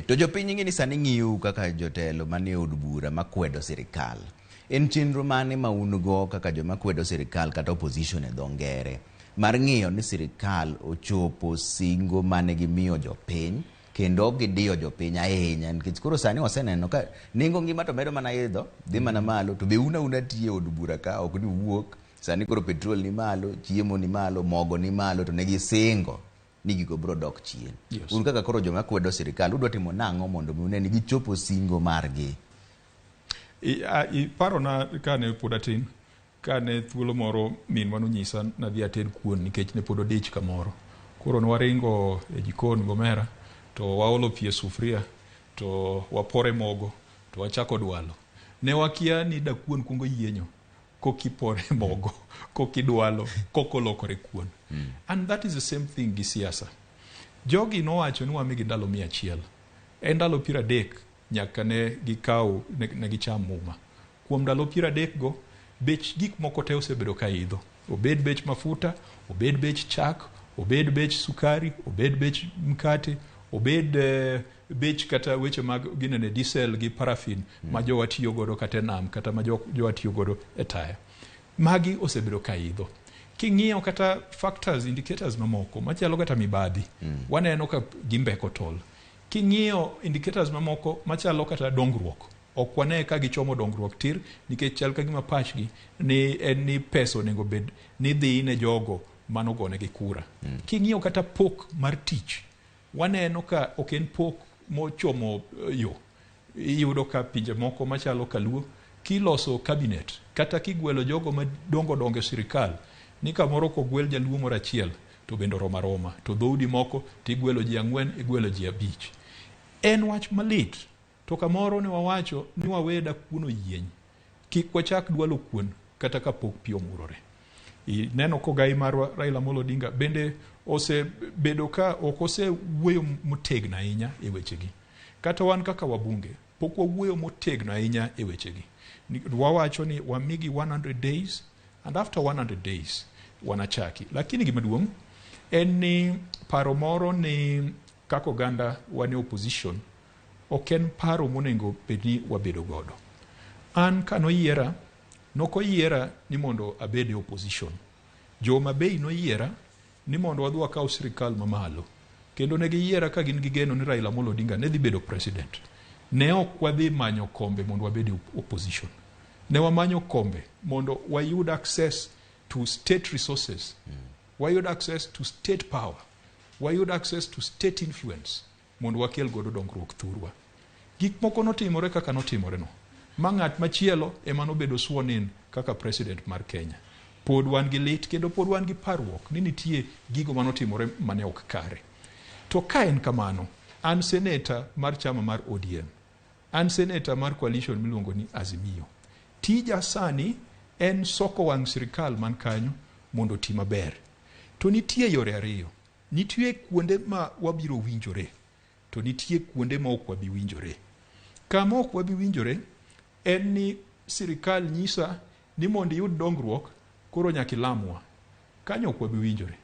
To jopiny ng'eni sani ng'iyo kaka jotelo manie od bura makwedo sirikal. En chenro mane ma un go kaka joma kwedo sirikal kata opposition e dho ngere mar ng'iyo ni sirikal ochopo singo mane gimiyo jopiny kendo gidiyo jopiny ahinya, nikech koro sani waseneno ka nengo ngima to medo mana idho dhi mana malo, to be una tiyo od bura ka ok ni wuok. Sani koro petrol ni malo, chiemo ni malo, mogo ni malo, to negi singo ni gigo bro dok chien. Yes. Un kaka koro joma kwedo sirikal udwa timo nang'o mondo une ni gichopo singo margi? Paro na kane pod atin, kane thuolo moro minwa nonyisa nadhi ated kuon nikech ne pod odich kamoro. Koro nwaringo e jikon gomera to waolo pi e sufria to wapore mogo to wachako dwalo. Ne wakia ni da kuon kungo yienyo kokipore mogo, kokidwalo, kokolokore kuon. And that is the same thing gi siasa. Jogi nowacho ni wamigi ndalo 100. E ndalo 30 nyaka ne gikaw ne gicham muma. Kuom ndalo 30 go bech gik moko te osebedo ka idho. Obed bech mafuta, obed bech chak, obed bech sukari, obed bech mkate, obed bech kata weche mag ginene diesel gi paraffin ma jowa tiyo godo kata nam kata ma jowa tiyo godo e taya. Magi osebedo ka idho. King'iyo kata factors, indicators mamoko machalo kata mibadhi, waneno ka gimbeko tol. King'iyo indicators mamoko machalo kata dongruok, ok wane ka gichomo dongruok tir nikech chal ka gima pachgi ni peso nego bed ni dhi ne jogo manogone gi kura. King'iyo kata pok mar tich, waneno ka ok en pok mochomo yo. Iyudo ka pinje moko machalo kaluo kiloso cabinet kata kigwelo jogo madongo sirikal, ni kamoro kogwel jaluo moro achiel to bendo roma to dhoudi moko tigwelo ji 4, igwelo ji 5. En wach malit. To kamoro ne wawacho ni waweda kuno yieny, kik wachak dwalo kuon kata kapok pi omurore. Neno kogai marwa Raila Amolo Odinga bende osebedo ka ok osewuoyo motegno ahinya e wechegi. Kata wan kaka wabunge pok wawuoyo motegno ahinya e wechegi. Wawacho ni wamigi 100 days and after 100 days wanachaki. Lakini gimaduong' en ni paro moro ni kako ganda wane opposition ok en paro monengo bedni wabedo godo. An kanoyiera nokoyiera ni mondo abede opposition. Jo-Homa Bay noyiera ni mondo wadhi wakaw sirikal mamalo. Kendo ne giyiera ka gin gigeno ni Raila Amolo Odinga ne dhi bedo president. Ne ok wadhi manyo kombe mondo wabede opposition. Ne wamanyo kombe mondo wayud access to state resources. Wayud access to state power. Wayud access to state influence mondo wakel godo dongruok thurwa. Gik moko notimore kaka notimore no. Ma ng'at machielo ema nobedo sworn in kaka president mar Kenya. Pod wan gi lit kendo pod wan gi parruok ni nitie gigo manotimore mane ok kare. To ka en kamano, an senator mar chama mar ODM. An senator mar coalition miluongo ni Azimio. Tija sani en soko wang' sirikal man kanyo mondo ti maber. To nitie yore ariyo. Nitie kuonde ma wabiro winjore. To nitie kuonde ma ok wabi winjore. Kama ok wabi winjore en ni sirikal nyisa ni mondo yud dongruok koro nyaka ilamwa. Kanyo ok wabi winjore.